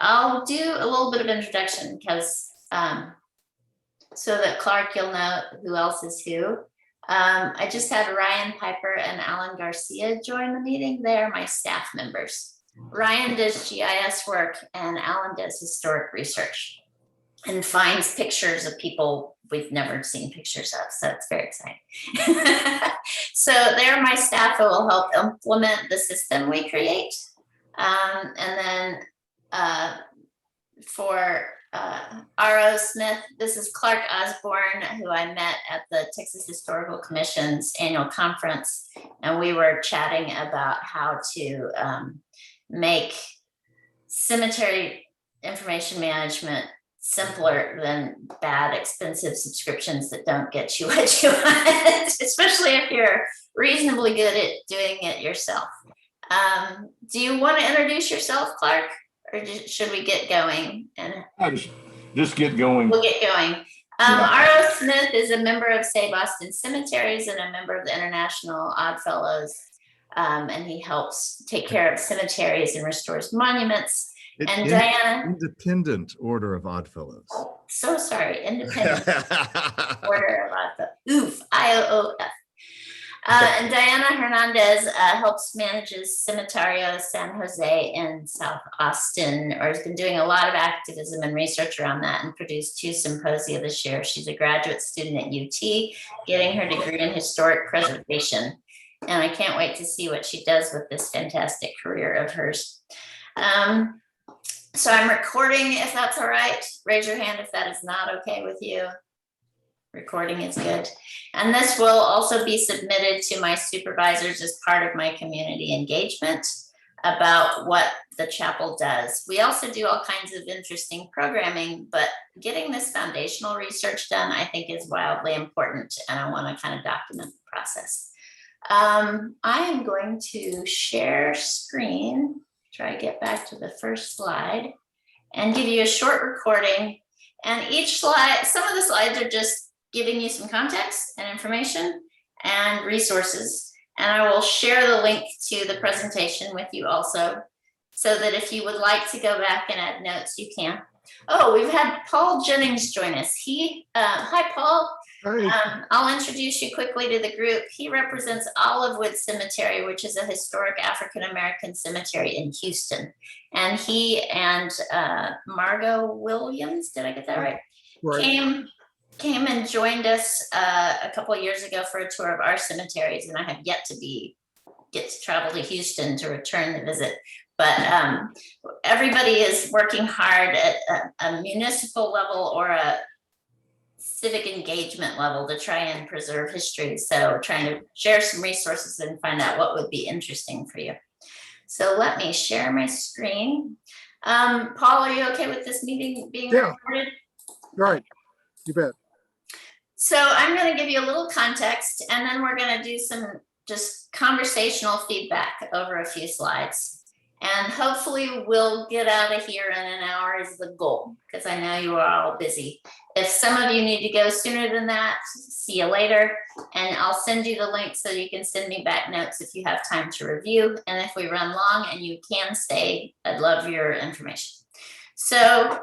I'll do a little bit of introduction because so that Clark, you'll know who else is who. I just had Ryan Piper and Alan Garcia join the meeting. They are my staff members. Ryan does GIS work and Alan does historic research and finds pictures of people we've never seen pictures of. So it's very exciting. So they're my staff who will help implement the system we create. And then for R.O. Smith, this is Clark Osborne, who I met at the Texas Historical Commission's annual conference. And we were chatting about how to make cemetery information management simpler than bad, expensive subscriptions that don't get you what you want, especially if you're reasonably good at doing it yourself. Do you want to introduce yourself, Clark, or should we get going? And just get going. We'll get going. R.O. Smith is a member of Save Austin Cemeteries and a member of the International Odd Fellows, and he helps take care of cemeteries and restores monuments. And Diana, Independent Order of Odd Fellows. So sorry, Independent Order of Odd Fellows. Oof, IOOF. And Diana Hernandez helps manages Cemetario San Jose in South Austin, or has been doing a lot of activism and research around that, and produced 2 symposia this year. She's a graduate student at UT, getting her degree in historic preservation. And I can't wait to see what she does with this fantastic career of hers. So I'm recording, if that's all right. Raise your hand if that is not okay with you. Recording is good. And this will also be submitted to my supervisors as part of my community engagement about what the chapel does. We also do all kinds of interesting programming, but getting this foundational research done, I think, is wildly important, and I want to kind of document the process. I am going to share screen, try to get back to the first slide, and give you a short recording. And each slide, some of the slides are just giving you some context and information and resources. And I will share the link to the presentation with you also, so that if you would like to go back and add notes, you can. Oh, we've had Paul Jennings join us. Hi, Paul. Hi. I'll introduce you quickly to the group. He represents Olivewood Cemetery, which is a historic African-American cemetery in Houston. And he and Margot Williams, did I get that right? Right. Came and joined us a couple of years ago for a tour of our cemeteries, and I have yet to get to travel to Houston to return the visit. But everybody is working hard at a municipal level or a civic engagement level to try and preserve history. So we're trying to share some resources and find out what would be interesting for you. So let me share my screen. Paul, are you okay with this meeting being recorded? Right, you bet. So I'm going to give you a little context, and then we're going to do some just conversational feedback over a few slides. And hopefully we'll get out of here in an hour is the goal, because I know you are all busy. If some of you need to go sooner than that, see you later. And I'll send you the link so you can send me back notes if you have time to review. And if we run long and you can stay, I'd love your information. So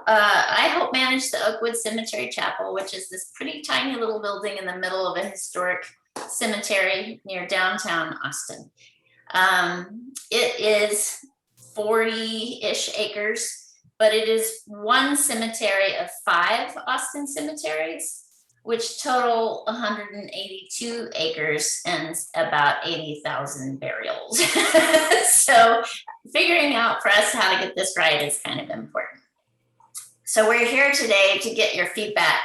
I help manage the Oakwood Cemetery Chapel, which is this pretty tiny little building in the middle of a historic cemetery near downtown Austin. It is 40-ish acres, but it is one cemetery of 5 Austin cemeteries, which total 182 acres and about 80,000 burials. So figuring out for us how to get this right is kind of important. So we're here today to get your feedback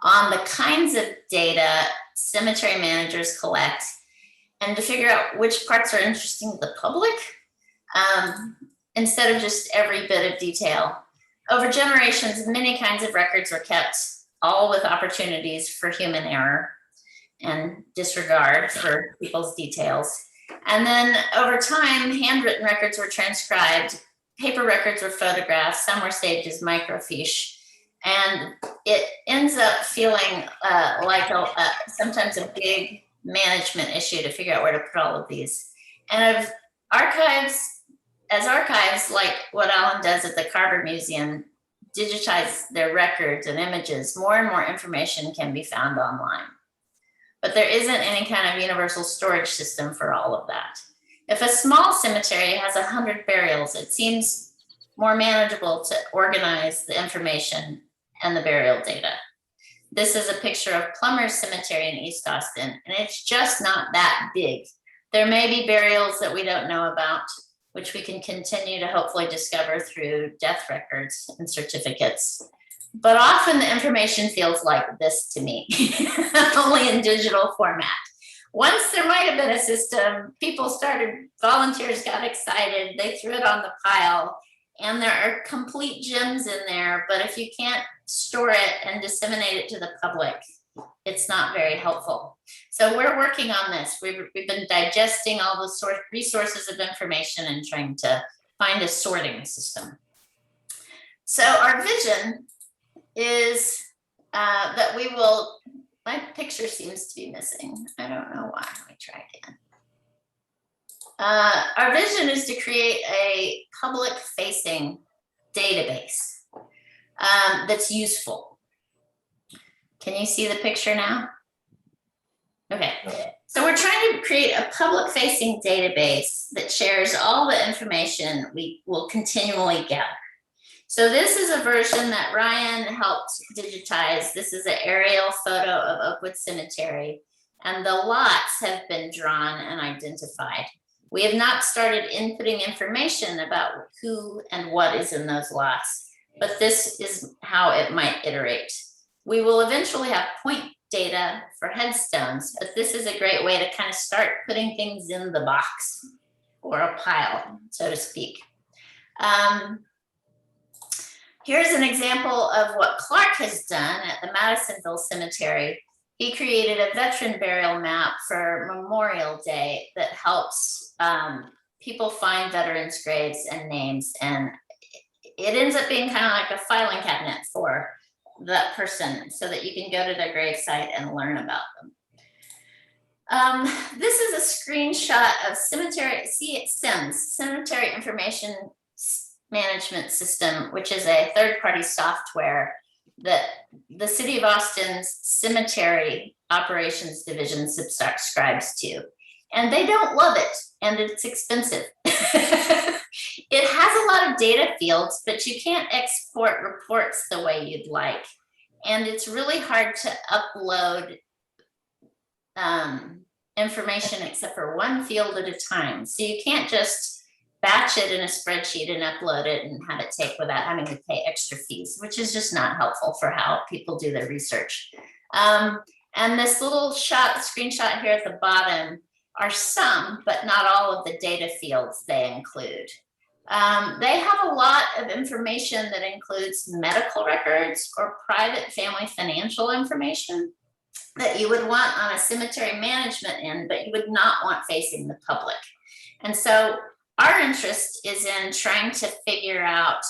on the kinds of data cemetery managers collect and to figure out which parts are interesting to the public instead of just every bit of detail. Over generations, many kinds of records were kept, all with opportunities for human error and disregard for people's details. And then over time, handwritten records were transcribed, paper records were photographed, some were saved as microfiche, and it ends up feeling like sometimes a big management issue to figure out where to put all of these. And I've archives like what Alan does at the Carter Museum, digitize their records and images, more and more information can be found online. But there isn't any kind of universal storage system for all of that. If a small cemetery has 100 burials, it seems more manageable to organize the information and the burial data. This is a picture of Plummer's Cemetery in East Austin, and it's just not that big. There may be burials that we don't know about, which we can continue to hopefully discover through death records and certificates. But often the information feels like this to me, only in digital format. Once there might have been a system, volunteers got excited, they threw it on the pile, and there are complete gems in there, but if you can't store it and disseminate it to the public, it's not very helpful. So we're working on this. We've been digesting all the resources of information and trying to find a sorting system. So our vision is that we will, my picture seems to be missing. I don't know why. Let me try again. Our vision is to create a public-facing database that's useful. Can you see the picture now? Okay, so we're trying to create a public-facing database that shares all the information we will continually gather. So this is a version that Ryan helped digitize. This is an aerial photo of Oakwood Cemetery, and the lots have been drawn and identified. We have not started inputting information about who and what is in those lots, but this is how it might iterate. We will eventually have point data for headstones, but this is a great way to kind of start putting things in the box or a pile, so to speak. Here's an example of what Clark has done at the Madisonville Cemetery. He created a veteran burial map for Memorial Day that helps people find veterans' graves and names. And it ends up being kind of like a filing cabinet for that person so that you can go to their gravesite and learn about them. This is a screenshot of Cemetery Information Management System, which is a third-party software that the City of Austin's Cemetery Operations Division subscribes to. And they don't love it, and it's expensive. It has a lot of data fields, but you can't export reports the way you'd like. And it's really hard to upload information except for one field at a time. So you can't just batch it in a spreadsheet and upload it and have it take without having to pay extra fees, which is just not helpful for how people do their research. And this little screenshot here at the bottom are some, but not all of the data fields they include. They have a lot of information that includes medical records or private family financial information that you would want on a cemetery management end, but you would not want facing the public. And so our interest is in trying to figure out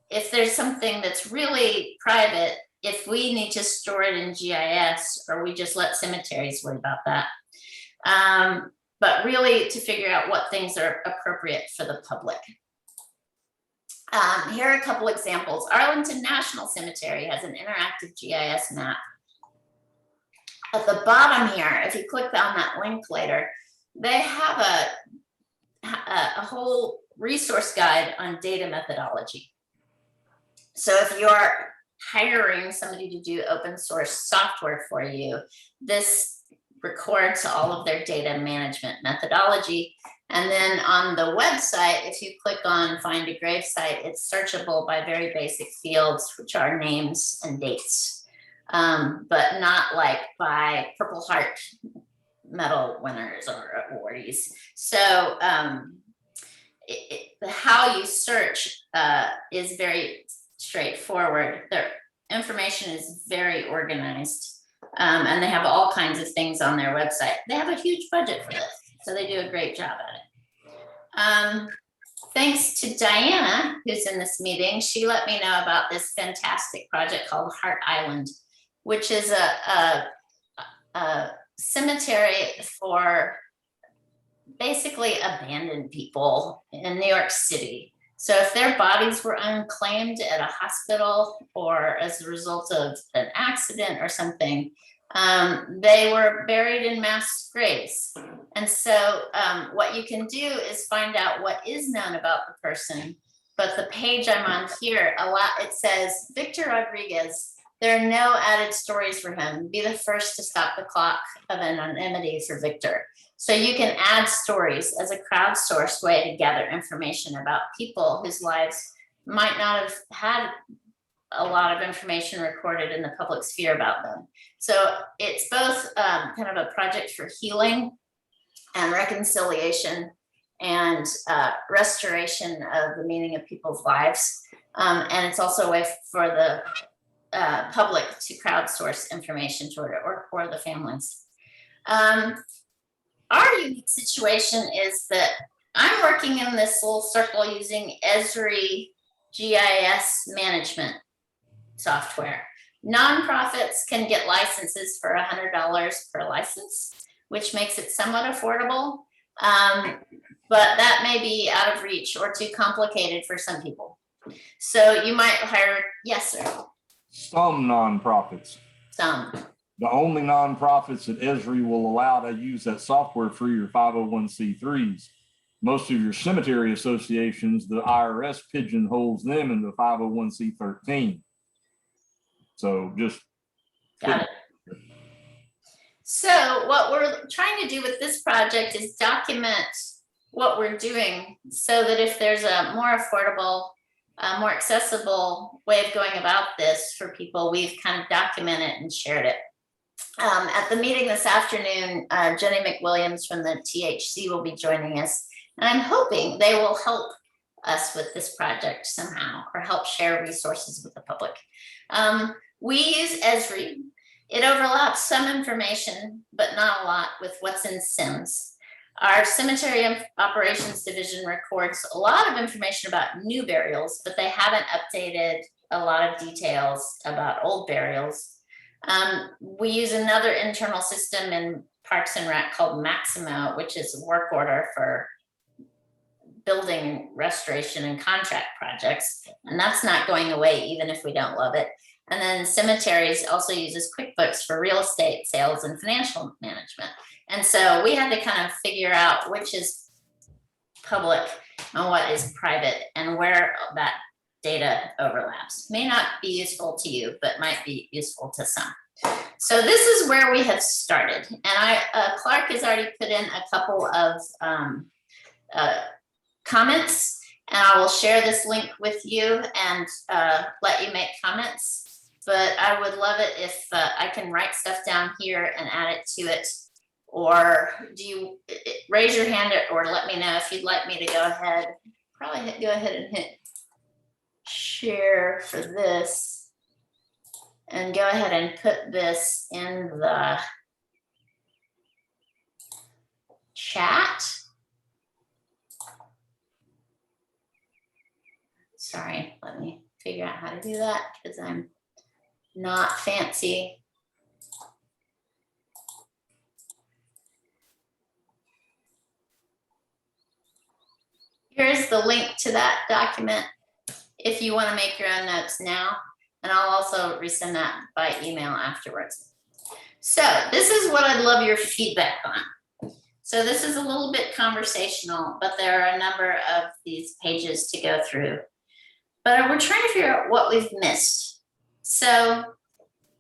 if there's something that's really private, if we need to store it in GIS, or we just let cemeteries worry about that. But really to figure out what things are appropriate for the public. Here are a couple examples. Arlington National Cemetery has an interactive GIS map. At the bottom here, if you click on that link later, they have a whole resource guide on data methodology. So if you're hiring somebody to do open source software for you, this records all of their data management methodology. And then on the website, if you click on find a gravesite, it's searchable by very basic fields, which are names and dates, but not like by Purple Heart medal winners or awardees. So how you search is very straightforward. Their information is very organized. And they have all kinds of things on their website. They have a huge budget for this, so they do a great job at it. Thanks to Diana, who's in this meeting, she let me know about this fantastic project called Heart Island, which is a cemetery for basically abandoned people in New York City. So if their bodies were unclaimed at a hospital or as a result of an accident or something, they were buried in mass graves. And so what you can do is find out what is known about the person. But the page I'm on here, it says, Victor Rodriguez, there are no added stories for him. Be the first to stop the clock of anonymity for Victor. So you can add stories as a crowdsourced way to gather information about people whose lives might not have had a lot of information recorded in the public sphere about them. So it's both kind of a project for healing and reconciliation and restoration of the meaning of people's lives. And it's also a way for the public to crowdsource information toward it or the families. Our unique situation is that I'm working in this little circle using Esri GIS management software. Nonprofits can get licenses for $100 per license, which makes it somewhat affordable, but that may be out of reach or too complicated for some people. So you might hire, yes, sir. Some nonprofits. Some. The only nonprofits that Esri will allow to use that software for your 501c3s. Most of your cemetery associations, the IRS pigeonholes them into 501c13. So just got it. So what we're trying to do with this project is document what we're doing so that if there's a more affordable, more accessible way of going about this for people, we've kind of documented and shared it. At the meeting this afternoon, Jenny McWilliams from the THC will be joining us. And I'm hoping they will help us with this project somehow or help share resources with the public. We use Esri. It overlaps some information, but not a lot with what's in SIMS. Our Cemetery Operations Division records a lot of information about new burials, but they haven't updated a lot of details about old burials. We use another internal system in Parks and Rec called Maximo, which is a work order for building restoration and contract projects. And that's not going away, even if we don't love it. And then cemeteries also uses QuickBooks for real estate sales and financial management. And so we had to kind of figure out which is public and what is private and where that data overlaps. May not be useful to you, but might be useful to some. So this is where we have started. And Clark has already put in a couple of comments, and I will share this link with you and let you make comments. But I would love it if I can write stuff down here and add it to it. Or do you raise your hand or let me know if you'd like me to go ahead. Probably go ahead and hit share for this. And go ahead and put this in the chat. Sorry, let me figure out how to do that because I'm not fancy. Here's the link to that document if you want to make your own notes now. And I'll also resend that by email afterwards. So this is what I'd love your feedback on. So this is a little bit conversational, but there are a number of these pages to go through. But we're trying to figure out what we've missed. So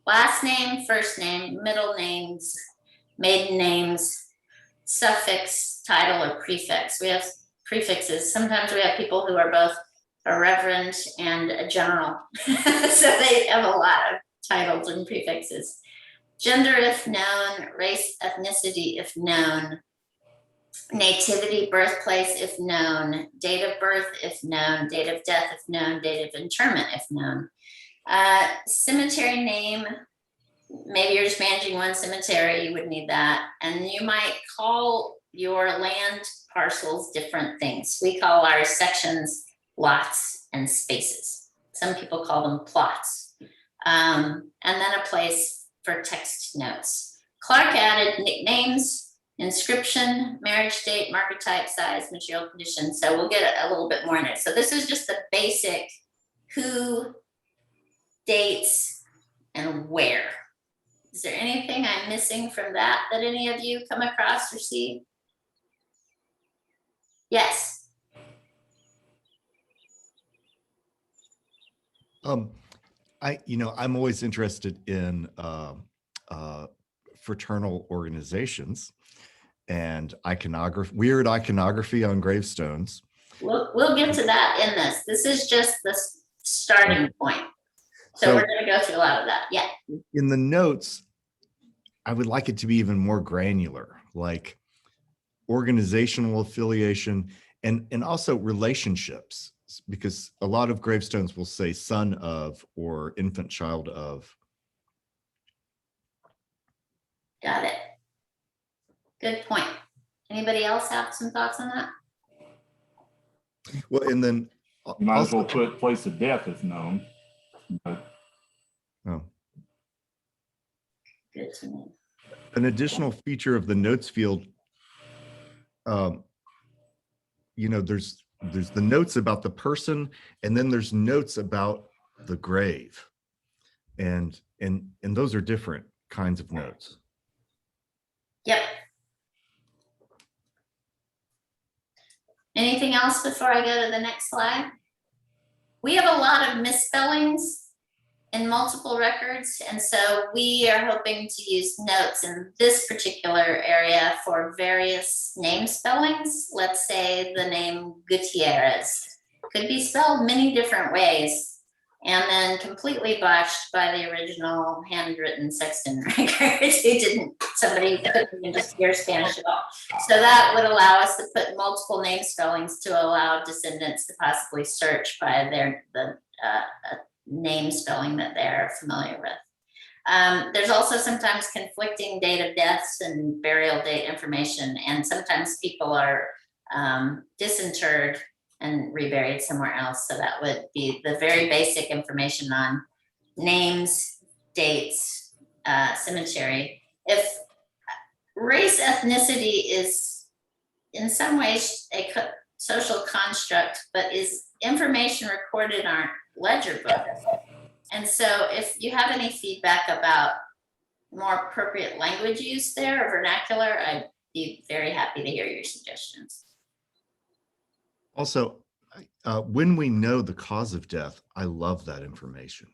last name, first name, middle names, maiden names, suffix, title, or prefix. We have prefixes. Sometimes we have people who are both a reverend and a general. So they have a lot of titles and prefixes. Gender if known, race, ethnicity if known, nativity, birthplace if known, date of birth if known, date of death if known, date of interment if known. Cemetery name, maybe you're just managing one cemetery, you would need that. And you might call your land parcels different things. We call our sections lots and spaces. Some people call them plots. And then a place for text notes. Clark added nicknames, inscription, marriage date, marker type, size, material condition. So we'll get a little bit more in it. So this is just the basic who, dates, and where. Is there anything I'm missing from that any of you come across or see? Yes. I'm always interested in fraternal organizations and iconography, weird iconography on gravestones. We'll get to that in this. This is just the starting point. So we're going to go through a lot of that. Yeah. In the notes, I would like it to be even more granular, like organizational affiliation and also relationships, because a lot of gravestones will say son of or infant child of. Got it. Good point. Anybody else have some thoughts on that? Well, and then You might as well put place of death if known. But Good to know. an additional feature of the notes field, there's the notes about the person, and then there's notes about the grave, and those are different kinds of notes. Yep. Anything else before I go to the next slide? We have a lot of misspellings in multiple records, and so we are hoping to use notes in this particular area for various name spellings. Let's say the name Gutierrez could be spelled many different ways and then completely botched by the original handwritten Sexton records. Somebody couldn't even just hear Spanish at all. So that would allow us to put multiple name spellings to allow descendants to possibly search by the name spelling that they're familiar with. There's also sometimes conflicting date of deaths and burial date information, and sometimes people are disinterred and reburied somewhere else. So that would be the very basic information on names, dates, cemetery. If race ethnicity is in some ways a social construct, but is information recorded in our ledger book. And so if you have any feedback about more appropriate language use there or vernacular, I'd be very happy to hear your suggestions. Also, when we know the cause of death, I love that information.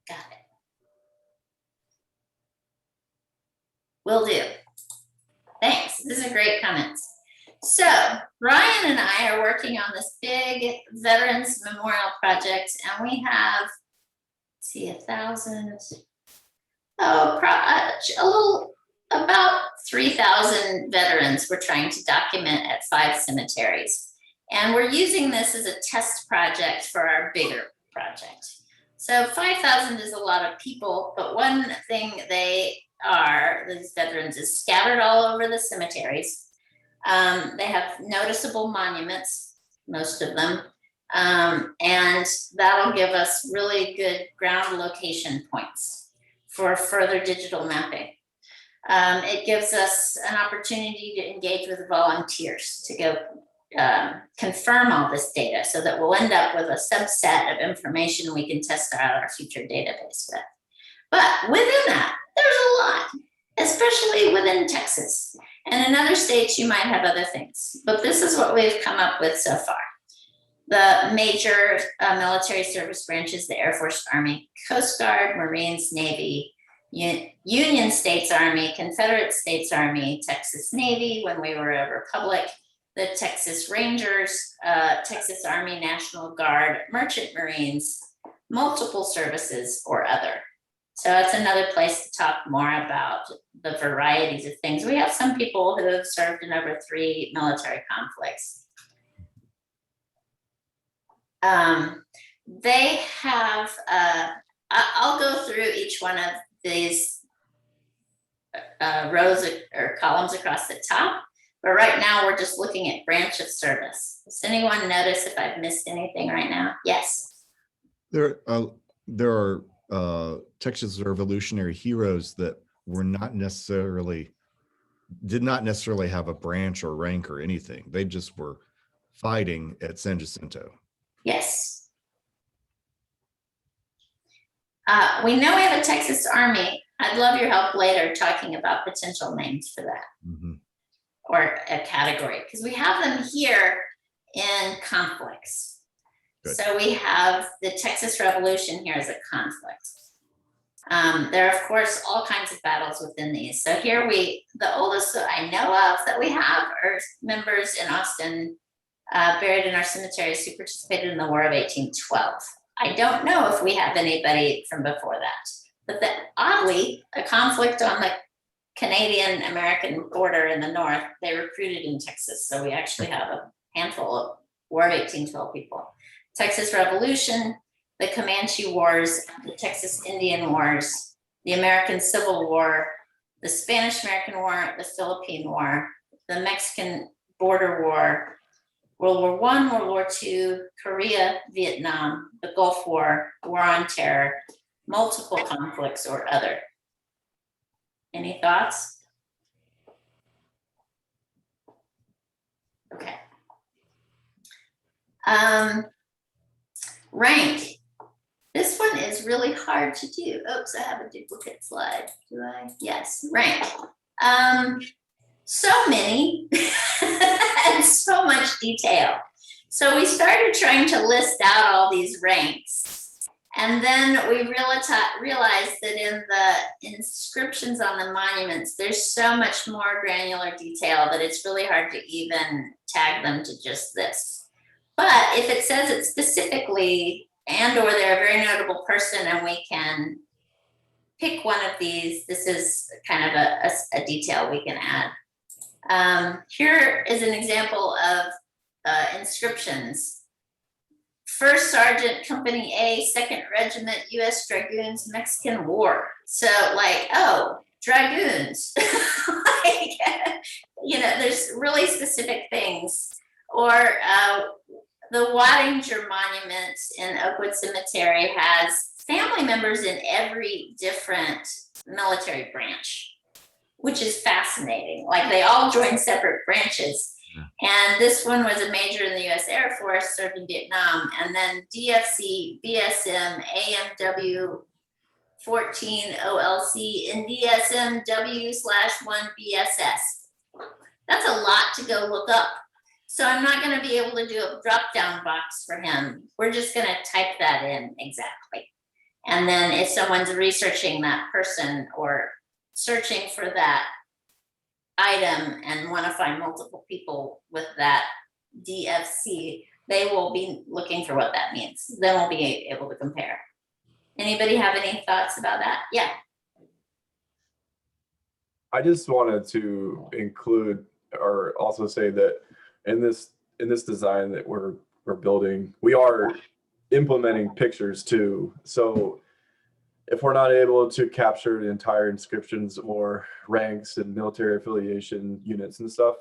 Got it. Will do. Thanks. These are great comments. So Ryan and I are working on this big Veterans Memorial project, and we have, let's see, 1,000, about 3,000 veterans we're trying to document at 5 cemeteries. And we're using this as a test project for our bigger project. So 5,000 is a lot of people, but one thing these veterans, is scattered all over the cemeteries. They have noticeable monuments, most of them, and that'll give us really good ground location points for further digital mapping. It gives us an opportunity to engage with volunteers to go confirm all this data so that we'll end up with a subset of information we can test out our future database with. But within that, there's a lot, especially within Texas. And in other states, you might have other things. But this is what we've come up with so far. The major military service branches, the Air Force, Army, Coast Guard, Marines, Navy, Union States Army, Confederate States Army, Texas Navy when we were a republic, the Texas Rangers, Texas Army National Guard, Merchant Marines, multiple services or other. So that's another place to talk more about the varieties of things. We have some people who have served in over 3 military conflicts. They have, I'll go through each one of these rows or columns across the top, but right now we're just looking at branch of service. Does anyone notice if I've missed anything right now? Yes. There are Texas Revolutionary heroes that were not necessarily did not necessarily have a branch or rank or anything. They just were fighting at San Jacinto. Yes. We know we have a Texas Army. I'd love your help later talking about potential names for that, or a category, because we have them here in conflicts. Good. So we have the Texas Revolution here as a conflict. There are, of course, all kinds of battles within these. So here the oldest that I know of that we have are members in Austin, buried in our cemeteries, who participated in the War of 1812. I don't know if we have anybody from before that, but oddly, a conflict on the Canadian-American border in the north, they recruited in Texas. So we actually have a handful of War of 1812 people. Texas Revolution, the Comanche Wars, the Texas Indian Wars, the American Civil War, the Spanish-American War, the Philippine War, the Mexican Border War, World War I, World War II, Korea, Vietnam, the Gulf War, War on Terror, multiple conflicts or other. Any thoughts? Okay. Rank. This one is really hard to do. Oops, I have a duplicate slide. Do I? Yes, rank. So many and so much detail. So we started trying to list out all these ranks. And then we realized that in the inscriptions on the monuments, there's so much more granular detail that it's really hard to even tag them to just this. But if it says it specifically, and or they're a very notable person and we can pick one of these, this is kind of a detail we can add. Here is an example of inscriptions. 1st Sergeant Company A, 2nd Regiment, U.S. Dragoons, Mexican War. So like, oh, Dragoons. Like, there's really specific things. Or the Wattinger Monument in Oakwood Cemetery has family members in every different military branch, which is fascinating. Like they all joined separate branches. And this one was a major in the U.S. Air Force, served in Vietnam, and then DFC, BSM, AMW, 14 OLC, and DSMW/1 BSS. That's a lot to go look up. So I'm not going to be able to do a drop-down box for him. We're just going to type that in exactly. And then if someone's researching that person or searching for that item and want to find multiple people with that DFC, they will be looking for what that means. Then we'll be able to compare. Anybody have any thoughts about that? Yeah. I just wanted to include or also say that in this design that we're building, we are implementing pictures too. So if we're not able to capture the entire inscriptions or ranks and military affiliation units and stuff,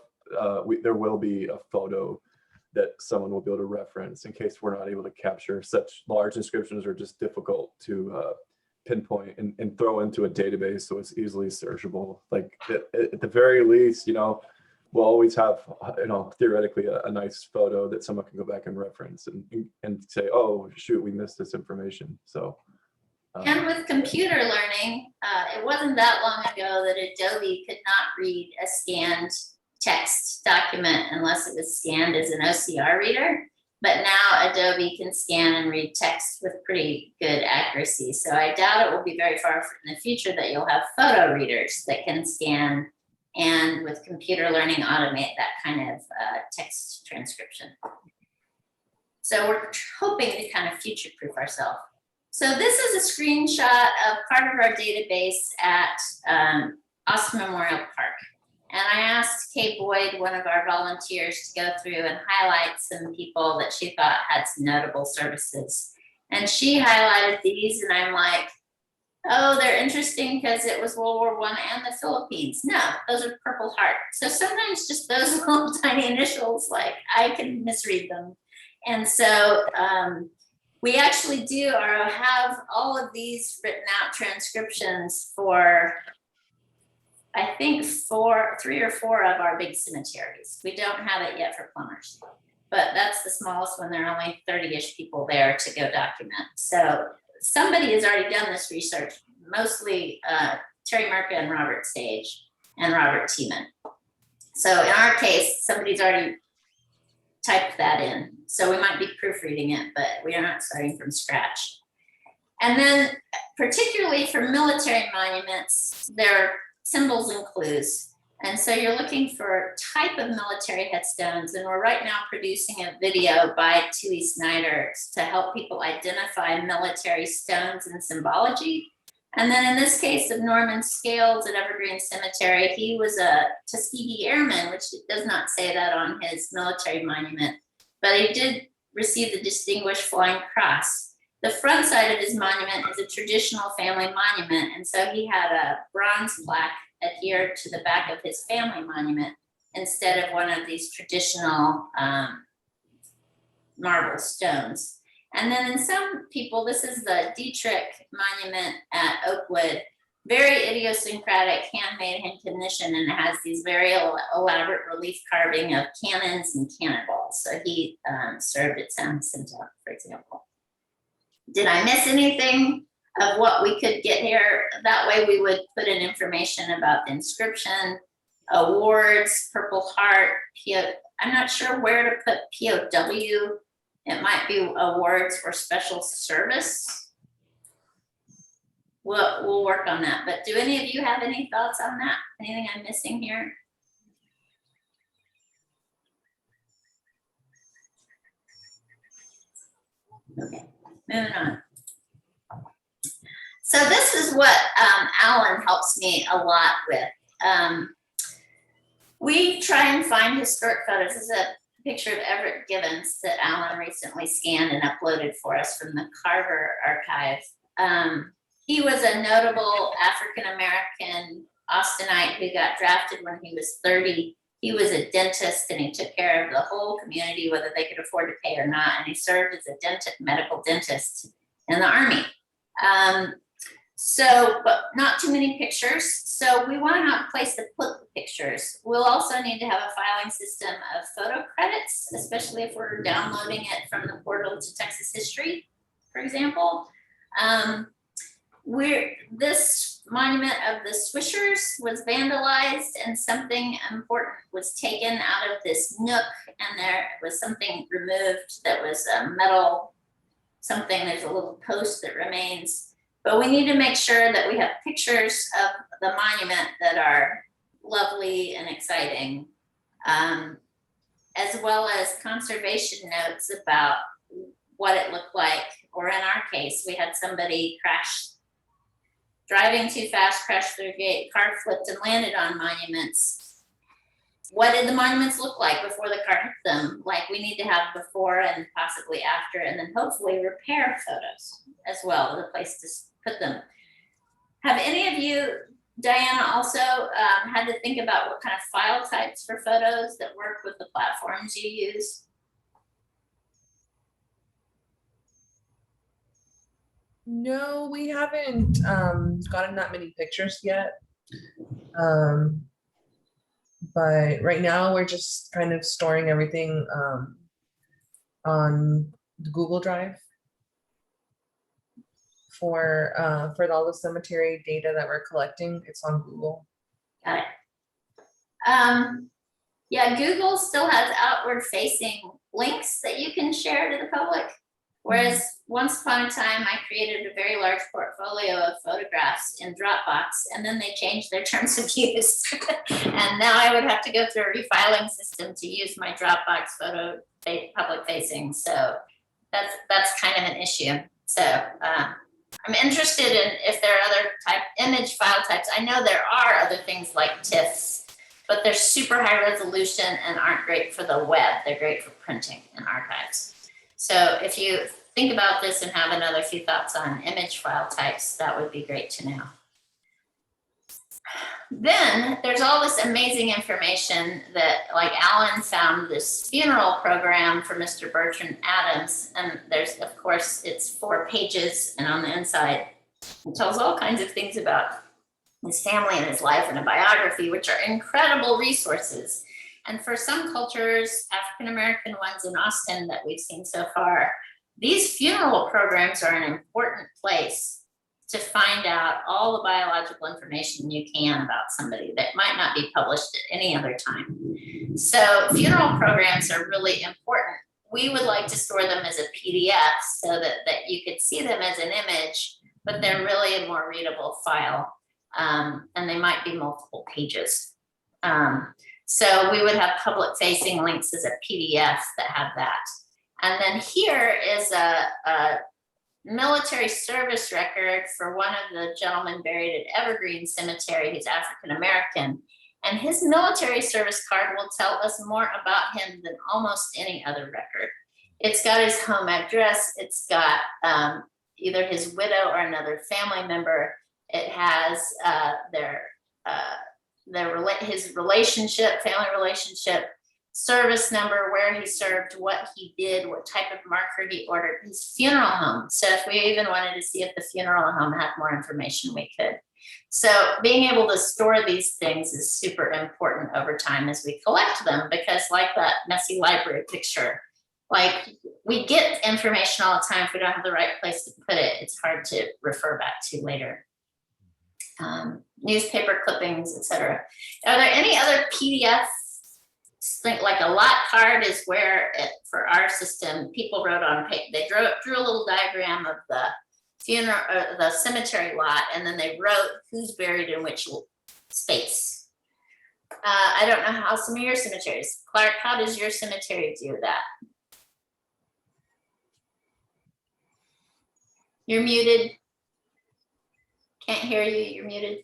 there will be a photo that someone will be able to reference in case we're not able to capture such large inscriptions or just difficult to pinpoint and throw into a database so it's easily searchable. Like at the very least, we'll always have, theoretically a nice photo that someone can go back and reference and say, oh, shoot, we missed this information. So. And with computer learning, it wasn't that long ago that Adobe could not read a scanned text document unless it was scanned as an OCR reader. But now Adobe can scan and read text with pretty good accuracy. So I doubt it will be very far in the future that you'll have photo readers that can scan and with computer learning automate that kind of text transcription. So we're hoping to kind of future-proof ourselves. So this is a screenshot of part of our database at Austin Memorial Park. And I asked Kay Boyd, one of our volunteers, to go through and highlight some people that she thought had some notable services. And she highlighted these, and I'm like, oh, they're interesting because it was World War I and the Philippines. No, those are Purple Heart. So sometimes just those little tiny initials, like I can misread them. And so we actually have all of these written out transcriptions for I think 3 or 4 of our big cemeteries. We don't have it yet for plumbers, but that's the smallest one. There are only 30-ish people there to go document. So somebody has already done this research, mostly Terry Merca and Robert Sage and Robert Tiemann. So in our case, somebody's already typed that in. So we might be proofreading it, but we are not starting from scratch. And then particularly for military monuments, there are symbols and clues. And so you're looking for type of military headstones. And we're right now producing a video by Tui Snyder to help people identify military stones and symbology. And then in this case of Norman Scales at Evergreen Cemetery, he was a Tuskegee Airman, which does not say that on his military monument, but he did receive the Distinguished Flying Cross. The front side of his monument is a traditional family monument, and so he had a bronze plaque adhered to the back of his family monument instead of one of these traditional marble stones. And then in some people, this is the Dietrich Monument at Oakwood, very idiosyncratic, handmade hand commission, and it has these very elaborate relief carving of cannons and cannonballs. So he served at San Jacinto, for example. Did I miss anything of what we could get here? That way we would put in information about the inscription, awards, Purple Heart, I'm not sure where to put POW. It might be awards for special service. We'll work on that. But do any of you have any thoughts on that? Anything I'm missing here? Okay, moving on. So this is what Alan helps me a lot with. We try and find historic photos. This is a picture of Everett Gibbons that Alan recently scanned and uploaded for us from the Carver Archive. He was a notable African-American Austinite who got drafted when he was 30. He was a dentist and he took care of the whole community, whether they could afford to pay or not. And he served as a medical dentist in the Army. But not too many pictures. So we want to have a place to put the pictures. We'll also need to have a filing system of photo credits, especially if we're downloading it from the portal to Texas History, for example. This monument of the Swishers was vandalized and something important was taken out of this nook, and there was something removed that was a metal something. There's a little post that remains. But we need to make sure that we have pictures of the monument that are lovely and exciting, as well as conservation notes about what it looked like. Or in our case, we had somebody driving too fast, crashed through a gate, car flipped and landed on monuments. What did the monuments look like before the car hit them? Like, we need to have before and possibly after, and then hopefully repair photos as well, the place to put them. Have any of you, Diana, also had to think about what kind of file types for photos that work with the platforms you use? No, we haven't gotten that many pictures yet. But right now we're just kind of storing everything on the Google Drive for all the cemetery data that we're collecting. It's on Google. Got it. Yeah, Google still has outward facing links that you can share to the public. Whereas once upon a time, I created a very large portfolio of photographs in Dropbox, and then they changed their terms of use. And now I would have to go through a refiling system to use my Dropbox photo public facing. So that's kind of an issue. So I'm interested in if there are other image file types. I know there are other things like TIFFs, but they're super high resolution and aren't great for the web. They're great for printing in archives. So if you think about this and have another few thoughts on image file types, that would be great to know. Then there's all this amazing information that, like, Alan found this funeral program for Mr. Bertrand Adams. And there's, of course, it's 4 pages, and on the inside, it tells all kinds of things about his family and his life and a biography, which are incredible resources. And for some cultures, African-American ones in Austin that we've seen so far, these funeral programs are an important place to find out all the biological information you can about somebody that might not be published at any other time. So funeral programs are really important. We would like to store them as a PDF so that you could see them as an image, but they're really a more readable file. And they might be multiple pages. So we would have public facing links as a PDF that have that. And then here is a military service record for one of the gentlemen buried at Evergreen Cemetery who's African American. And his military service card will tell us more about him than almost any other record. It's got his home address. It's got either his widow or another family member. It has his relationship, family relationship, service number, where he served, what he did, what type of marker he ordered, his funeral home. So if we even wanted to see if the funeral home had more information, we could. So being able to store these things is super important over time as we collect them, because like that messy library picture, like we get information all the time. If we don't have the right place to put it, it's hard to refer back to later. Newspaper clippings, etc. Are there any other PDFs? Like a lot card is where for our system, people wrote on paper, they drew a little diagram of the funeral, the cemetery lot, and then they wrote who's buried in which space. I don't know how some of your cemeteries, Clark, how does your cemetery do that? You're muted. Can't hear you, you're muted.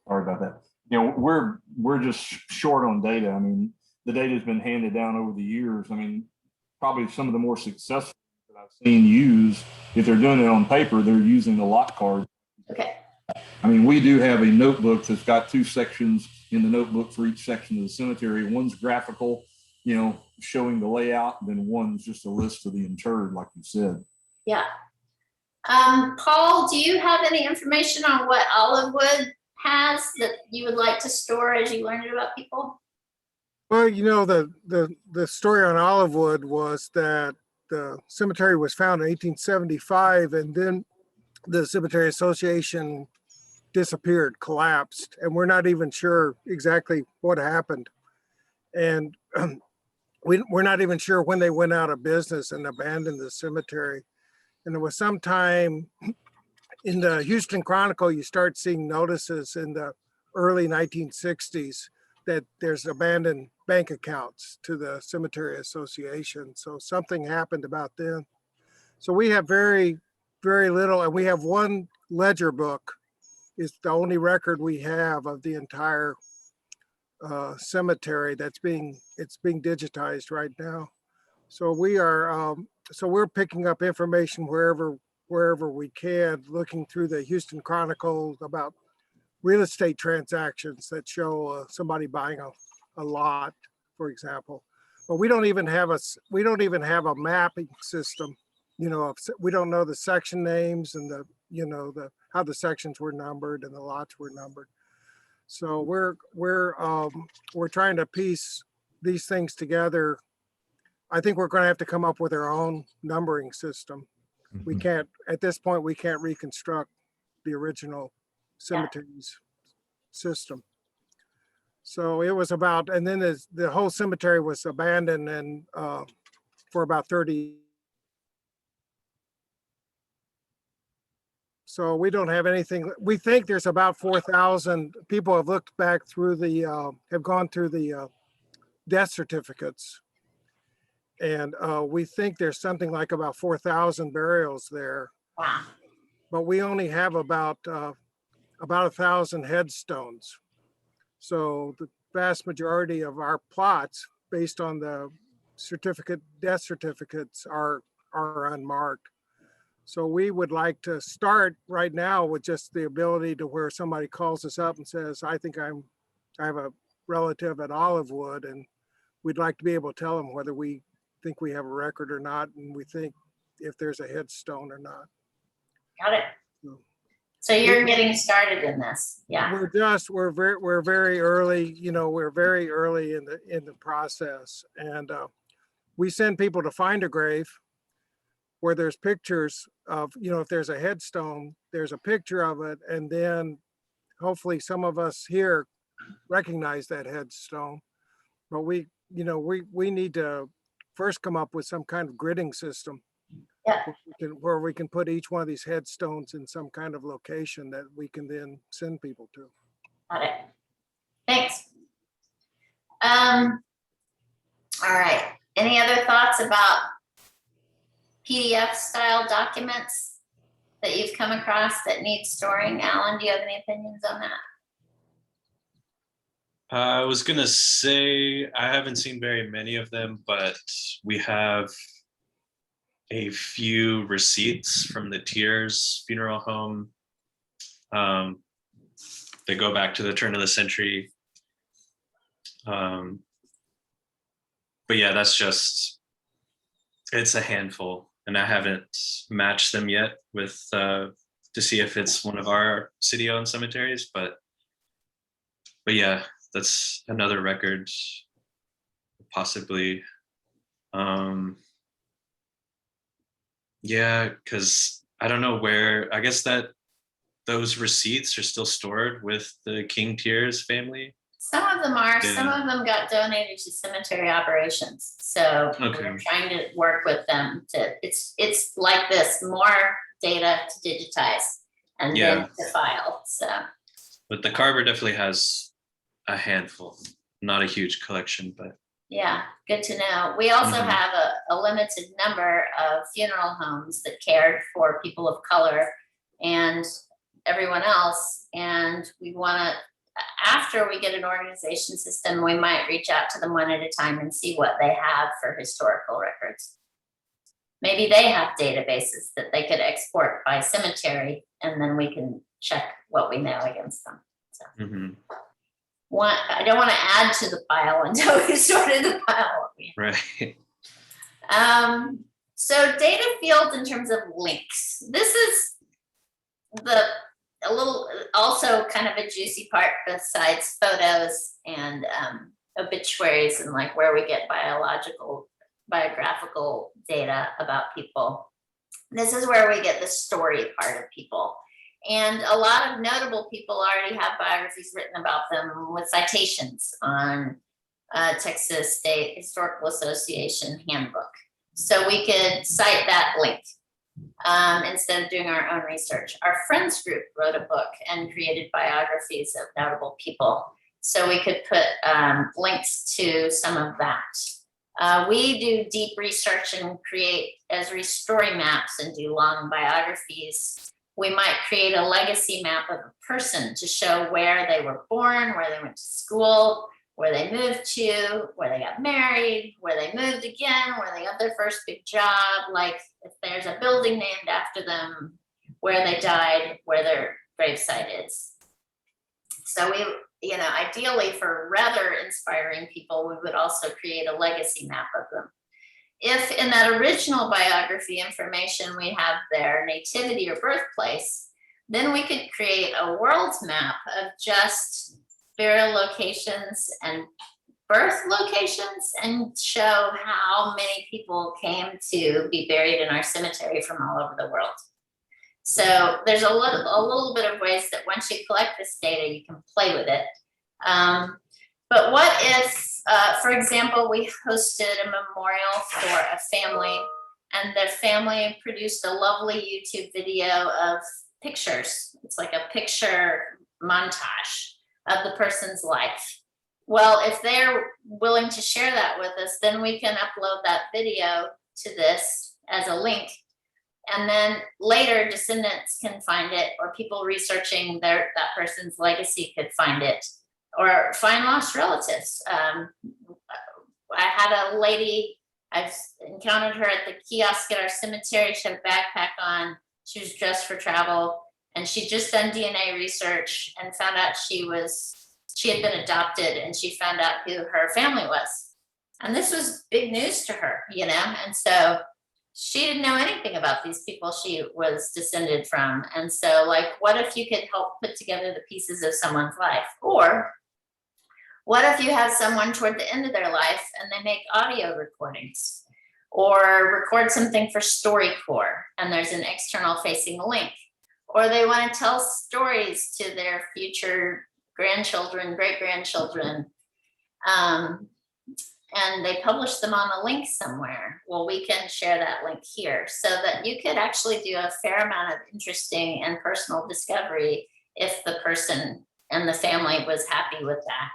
Sorry about that. We're just short on data. I mean, the data has been handed down over the years. I mean, probably some of the more successful that I've seen use, if they're doing it on paper, they're using the lot card. Okay. I mean, we do have a notebook that's got 2 sections in the notebook for each section of the cemetery. One's graphical, showing the layout, and then one's just a list of the interred, like you said. Yeah. Paul, do you have any information on what Olivewood has that you would like to store as you learned about people? Well, the story on Olivewood was that the cemetery was found in 1875, and then the Cemetery Association disappeared, collapsed, and we're not even sure exactly what happened. And we're not even sure when they went out of business and abandoned the cemetery. And there was some time in the Houston Chronicle, you start seeing notices in the early 1960s that there's abandoned bank accounts to the Cemetery Association. So something happened about then. So we have very, very little, and we have one ledger book. It's the only record we have of the entire cemetery it's being digitized right now. So we're picking up information wherever we can, looking through the Houston Chronicle about real estate transactions that show somebody buying a lot, for example. But we don't even have a mapping system. We don't know the section names and how the sections were numbered and the lots were numbered. So we're trying to piece these things together. I think we're going to have to come up with our own numbering system. We can't, at this point, we can't reconstruct the original cemetery's system. So it was about, and then the whole cemetery was abandoned and for about 30. So we don't have anything. We think there's about 4,000 people have looked back through have gone through the death certificates. And we think there's something like about 4,000 burials there. Wow. But we only have about 1,000 headstones. So the vast majority of our plots, based on the death certificates, are unmarked. So we would like to start right now with just the ability to where somebody calls us up and says, I have a relative at Olivewood, and we'd like to be able to tell them whether we think we have a record or not, and we think if there's a headstone or not. Got it. So you're getting started in this, yeah. We're very early, we're very early in the process. And we send people to find a grave where there's pictures of, if there's a headstone, there's a picture of it. And then hopefully some of us here recognize that headstone. But we need to first come up with some kind of gridding system. Yeah. Where we can put each one of these headstones in some kind of location that we can then send people to. Got it. Thanks. All right. Any other thoughts about PDF style documents that you've come across that need storing? Alan, do you have any opinions on that? I was gonna say I haven't seen very many of them, but we have a few receipts from the Tiers funeral home. They go back to the turn of the century. But yeah, it's a handful, and I haven't matched them yet with to see if it's one of our city-owned cemeteries, but yeah, that's another record, possibly. Yeah, because I don't know where, I guess that those receipts are still stored with the King Tiers family. Some of them are, Yeah. some of them got donated to cemetery operations. So Okay. we're trying to work with them to, it's like this, more data to digitize and then to file, so. But the Carver definitely has a handful, not a huge collection, but. Yeah, good to know. We also Mhm. have a limited number of funeral homes that cared for people of color and everyone else. And we want to, after we get an organization system, we might reach out to them one at a time and see what they have for historical records. Maybe they have databases that they could export by cemetery, and then we can check what we know against them. So. Mhm. I don't want to add to the pile until we sorted the pile. Right. So data fields in terms of links. This is a little also kind of a juicy part besides photos and obituaries and like where we get biographical data about people. This is where we get the story part of people. And a lot of notable people already have biographies written about them with citations on Texas State Historical Association handbook. So we could cite that link instead of doing our own research. Our friends group wrote a book and created biographies of notable people. So we could put links to some of that. We do deep research and create Esri story maps and do long biographies. We might create a legacy map of a person to show where they were born, where they went to school, where they moved to, where they got married, where they moved again, where they got their first big job, like if there's a building named after them, where they died, where their gravesite is. So we, ideally for rather inspiring people, we would also create a legacy map of them. If in that original biography information we have their nativity or birthplace, then we could create a world map of just burial locations and birth locations and show how many people came to be buried in our cemetery from all over the world. So there's a little bit of ways that once you collect this data, you can play with it. But what if, for example, we hosted a memorial for a family and their family produced a lovely YouTube video of pictures. It's like a picture montage of the person's life. Well, if they're willing to share that with us, then we can upload that video to this as a link. And then later descendants can find it, or people researching that person's legacy could find it, or find lost relatives. I had a lady, I've encountered her at the kiosk at our cemetery. She had a backpack on, she was dressed for travel, and she'd just done DNA research and found out she had been adopted, and she found out who her family was. And this was big news to her, and so she didn't know anything about these people she was descended from. And so, like, what if you could help put together the pieces of someone's life? Or what if you have someone toward the end of their life and they make audio recordings or record something for StoryCorps and there's an external facing link, or they want to tell stories to their future grandchildren, great grandchildren, and they publish them on a link somewhere. Well, we can share that link here so that you could actually do a fair amount of interesting and personal discovery if the person and the family was happy with that,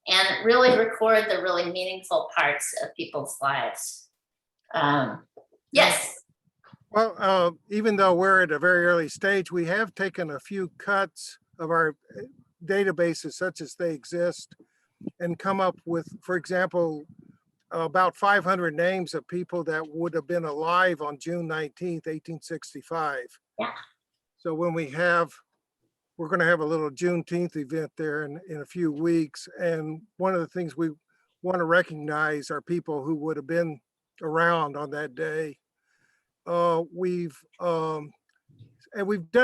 and really record the really meaningful parts of people's lives. Yes. Well, even though we're at a very early stage, we have taken a few cuts of our databases such as they exist and come up with, for example, about 500 names of people that would have been alive on June 19th, 1865. Yeah. So when we're going to have a little Juneteenth event there in a few weeks. And one of the things we want to recognize are people who would have been around on that day. We've done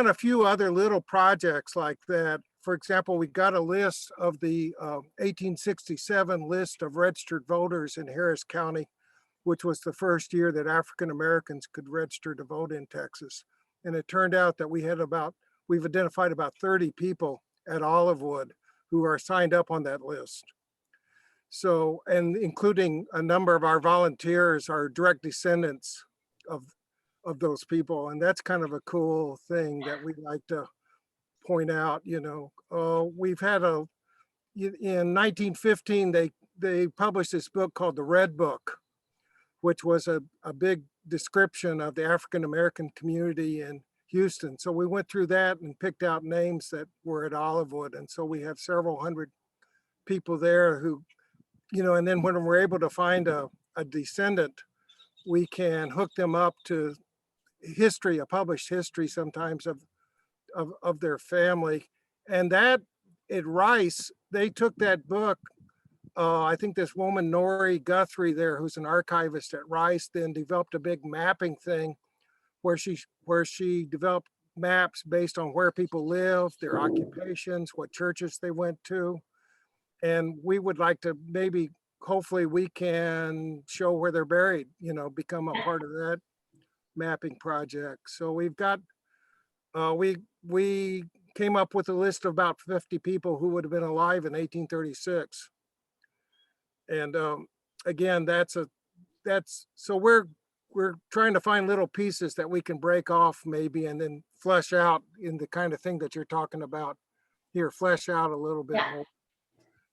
a few other little projects like that. For example, we got a list of the 1867 list of registered voters in Harris County, which was the first year that African Americans could register to vote in Texas. And it turned out that we've identified about 30 people at Olivewood who are signed up on that list. So, and including a number of our volunteers are direct descendants of those people. And that's kind of a cool thing that we like to point out. We've had in 1915, they published this book called the Red Book, which was a big description of the African-American community in Houston. So we went through that and picked out names that were at Olivewood. And so we have several hundred people there who, and then when we're able to find a descendant, we can hook them up to history, a published history sometimes of their family. And that at Rice, they took that book. I think this woman, Nori Guthrie there, who's an archivist at Rice, then developed a big mapping thing where she developed maps based on where people lived, their occupations, what churches they went to. And we would like to hopefully we can show where they're buried, become a part of that mapping project. So we've got, we came up with a list of about 50 people who would have been alive in 1836. And again, so we're trying to find little pieces that we can break off maybe and then flesh out in the kind of thing that you're talking about here, flesh out a little bit more.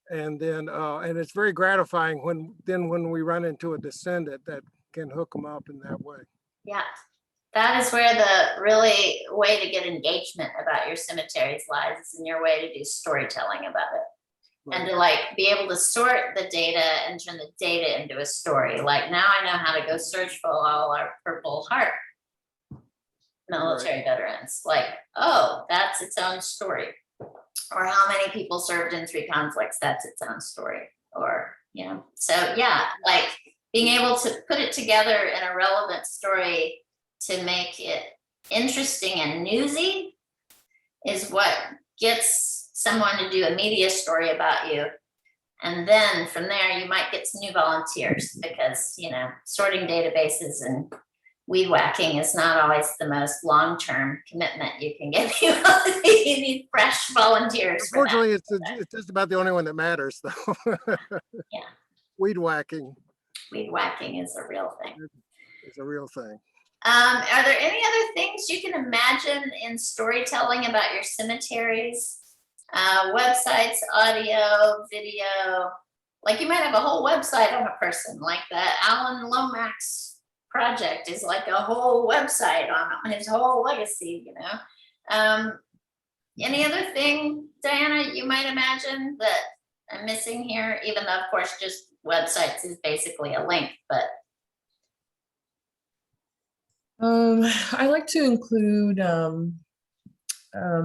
And then, and it's very gratifying when we run into a descendant that can hook them up in that way. Yeah, that is where the really way to get engagement about your cemeteries lies, is in your way to do storytelling about it. Right. And to be able to sort the data and turn the data into a story. Like, now I know how to go search for all our Purple Heart military veterans. Like, oh, that's its own story. Or how many people served in 3 conflicts, that's its own story. Or, so yeah, like being able to put it together in a relevant story to make it interesting and newsy is what gets someone to do a media story about you. And then from there, you might get some new volunteers because, sorting databases and weed whacking is not always the most long-term commitment you can give people. You need fresh volunteers. Unfortunately, it's just about the only one that matters, though. Yeah. Weed whacking. Weed whacking is a real thing. It's a real thing. Are there any other things you can imagine in storytelling about your cemeteries? Websites, audio, video. Like, you might have a whole website on a person, like the Alan Lomax project is like a whole website on his whole legacy, Any other thing, Diana, you might imagine that I'm missing here, even though, of course, just websites is basically a link, but. I like to include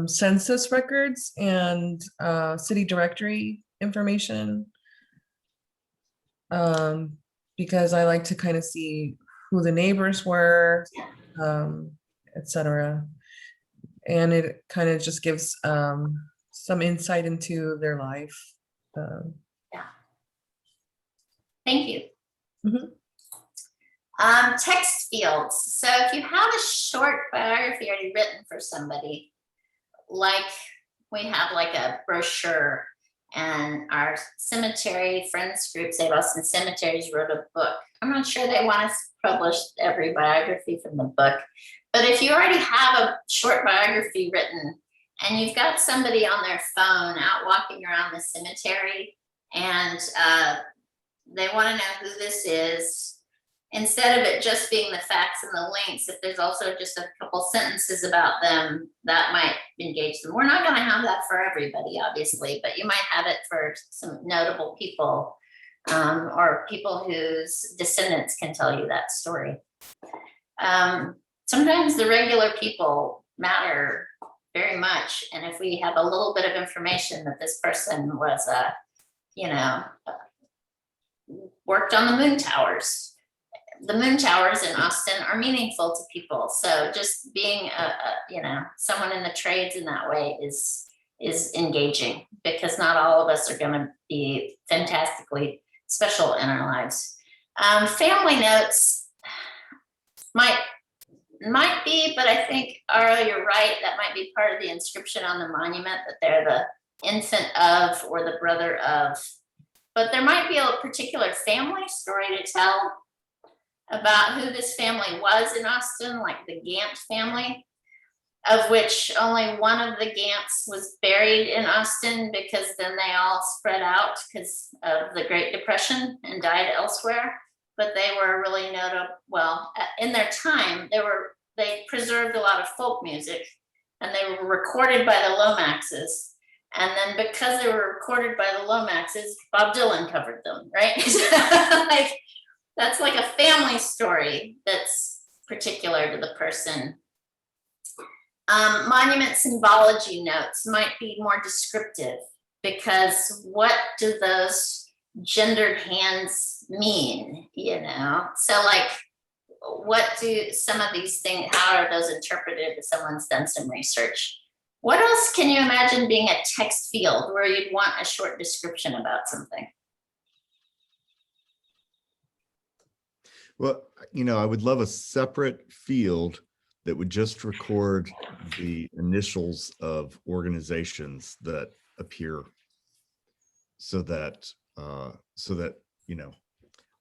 census records and city directory information, because I like to kind of see who the neighbors were, etc. And it kind of just gives some insight into their life. Thank you. Mhm. Text fields. So if you have a short biography already written for somebody, like we have like a brochure, and our cemetery friends group, Save Austin Cemeteries, wrote a book. I'm not sure they want us to publish every biography from the book, but if you already have a short biography written and you've got somebody on their phone out walking around the cemetery and they want to know who this is, instead of it just being the facts and the links, if there's also just a couple sentences about them, that might engage them. We're not going to have that for everybody, obviously, but you might have it for some notable people or people whose descendants can tell you that story. Sometimes the regular people matter very much. And if we have a little bit of information that this person was, worked on the moon towers. The moon towers in Austin are meaningful to people. So just being someone in the trades in that way is engaging, because not all of us are going to be fantastically special in our lives. Family notes might be, but I think, Ara, you're right. That might be part of the inscription on the monument, that they're the infant of or the brother of. But there might be a particular family story to tell about who this family was in Austin, like the Gant family, of which only one of the Gants was buried in Austin, because then they all spread out because of the Great Depression and died elsewhere. But they were really notable. Well, in their time, they preserved a lot of folk music, and they were recorded by the Lomaxes. And then because they were recorded by the Lomaxes, Bob Dylan covered them, right? That's like a family story that's particular to the person. Monument symbology notes might be more descriptive, because what do those gendered hands mean, So like, what do some of these things, how are those interpreted if someone's done some research? What else can you imagine being a text field where you'd want a short description about something? Well, I would love a separate field that would just record the initials of organizations that appear, so that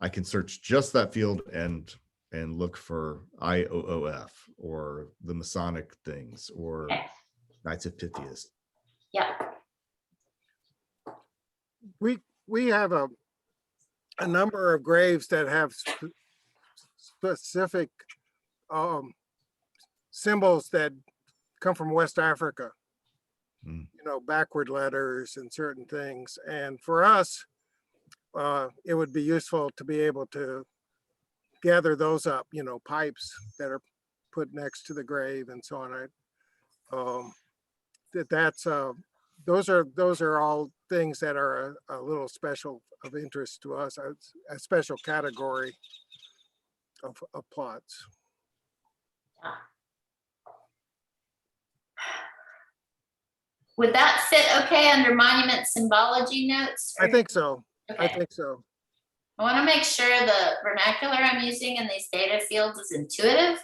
I can search just that field and look for IOOF or the Masonic things or Okay. Knights of Pythias. Yeah. We have a number of graves that have specific symbols that come from West Africa, backward letters and certain things. And for us, it would be useful to be able to gather those up, pipes that are put next to the grave and so on. Those are all things that are a little special of interest to us, a special category of plots. Would that fit okay under monument symbology notes? I think so. Okay. I think so. I want to make sure the vernacular I'm using in these data fields is intuitive.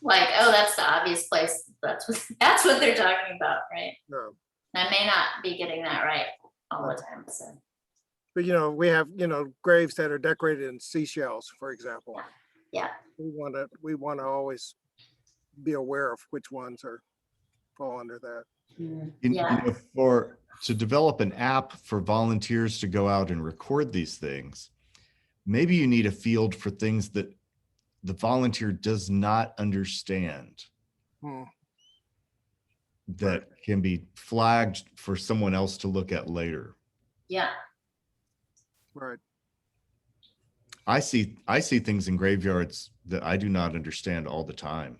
Like, oh, that's the obvious place. That's what they're talking about, right? No. I may not be getting that right all the time. So. But we have graves that are decorated in seashells, for example. Yeah. We want to always be aware of which ones fall under that. Yeah. To develop an app for volunteers to go out and record these things, maybe you need a field for things that the volunteer does not understand, that can be flagged for someone else to look at later. Yeah. Right. I see things in graveyards that I do not understand all the time.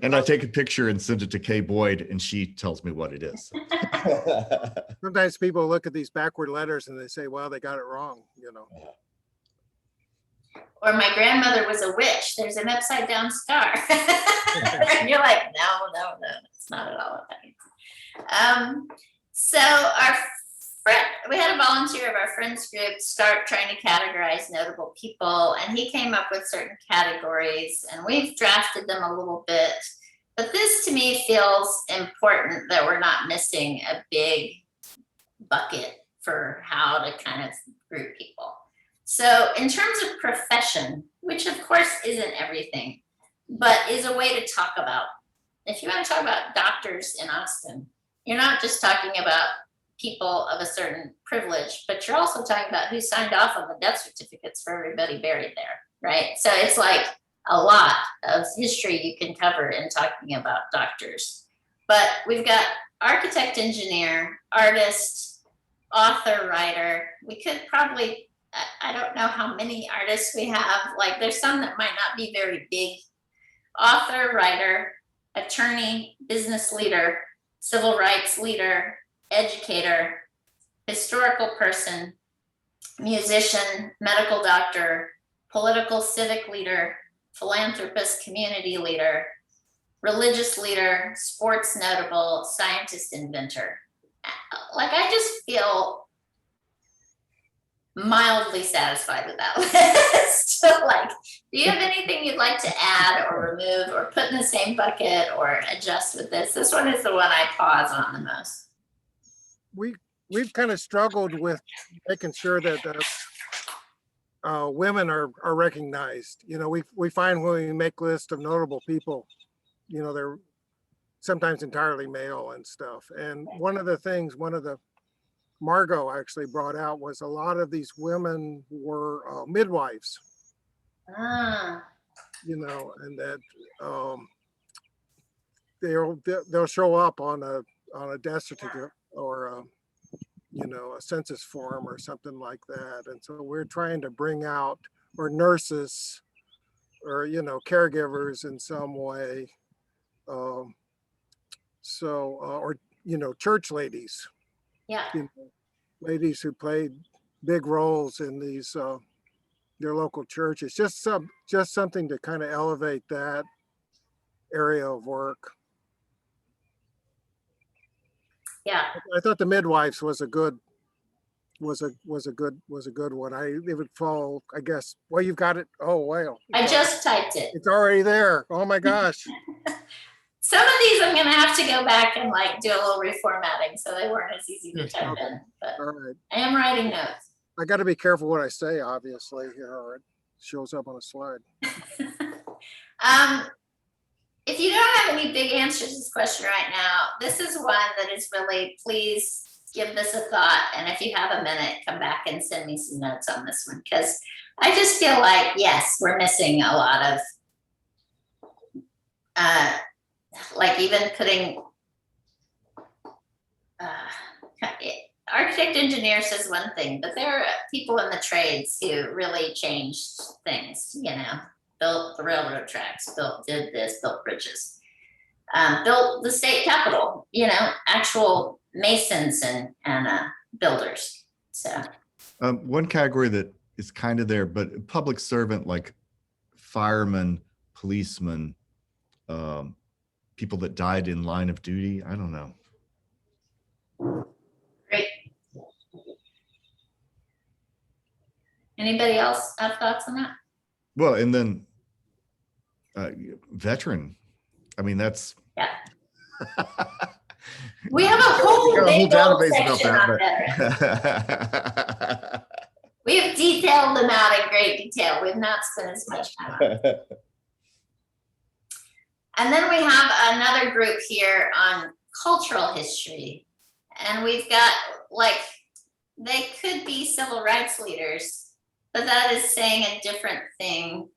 And I take a picture and send it to Kay Boyd, and she tells me what it is. Sometimes people look at these backward letters and they say, well, they got it wrong, you know. Or my grandmother was a witch. There's an upside down star. And you're like, no, it's not at all what that means. So our friend, we had a volunteer of our friends group start trying to categorize notable people, and he came up with certain categories, and we've drafted them a little bit. But this to me feels important that we're not missing a big bucket for how to kind of group people. So in terms of profession, which of course isn't everything, but is a way to talk about, if you want to talk about doctors in Austin, you're not just talking about people of a certain privilege, but you're also talking about who signed off on the death certificates for everybody buried there, right? So it's like a lot of history you can cover in talking about doctors. But we've got architect, engineer, artist, author, writer. We could probably, I don't know how many artists we have. Like there's some that might not be very big. Author, writer, attorney, business leader, civil rights leader, educator, historical person, musician, medical doctor, political civic leader, philanthropist, community leader, religious leader, sports notable, scientist, inventor. Like I just feel mildly satisfied with that list. So like, do you have anything you'd like to add or remove or put in the same bucket or adjust with this? This one is the one I pause on the most. We've kind of struggled with making sure that women are recognized. You know, we find when we make lists of notable people, you know, they're sometimes entirely male and stuff. And one of the Margot actually brought out was a lot of these women were midwives. You know, and that they'll show up on a death certificate or you know, a census form or something like that. And so we're trying to bring out, or nurses, or you know, caregivers in some way. Or you know, church ladies. Yeah. You know, ladies who played big roles in these their local churches. Just something to kind of elevate that area of work. Yeah. I thought the midwives was a good one. It would fall, I guess. Well, you've got it. Oh wow. I just typed it. It's already there. Oh my gosh. Some of these I'm gonna have to go back and like do a little reformatting, so they weren't as easy to type in. But All right. I am writing notes. I got to be careful what I say, obviously, here, or it shows up on a slide. If you don't have any big answers to this question right now, this is one that is really, please give this a thought. And if you have a minute, come back and send me some notes on this one. Because I just feel like, yes, we're missing a lot of, like even putting, architect engineer says one thing, but there are people in the trades who really changed things, you know. Built the railroad tracks, did this, built bridges, built the state capitol, you know, actual masons and builders. So one category that is kind of there, but public servant like firemen, policemen, people that died in line of duty. I don't know. Great. Anybody else have thoughts on that? Well, and then veteran. I mean, that's. Yeah. We have a whole big old database section about on that. veterans. We have detailed them out in great detail. We've not spent as much time on it. And then we have another group here on cultural history. And we've got like, they could be civil rights leaders, but that is saying a different thing.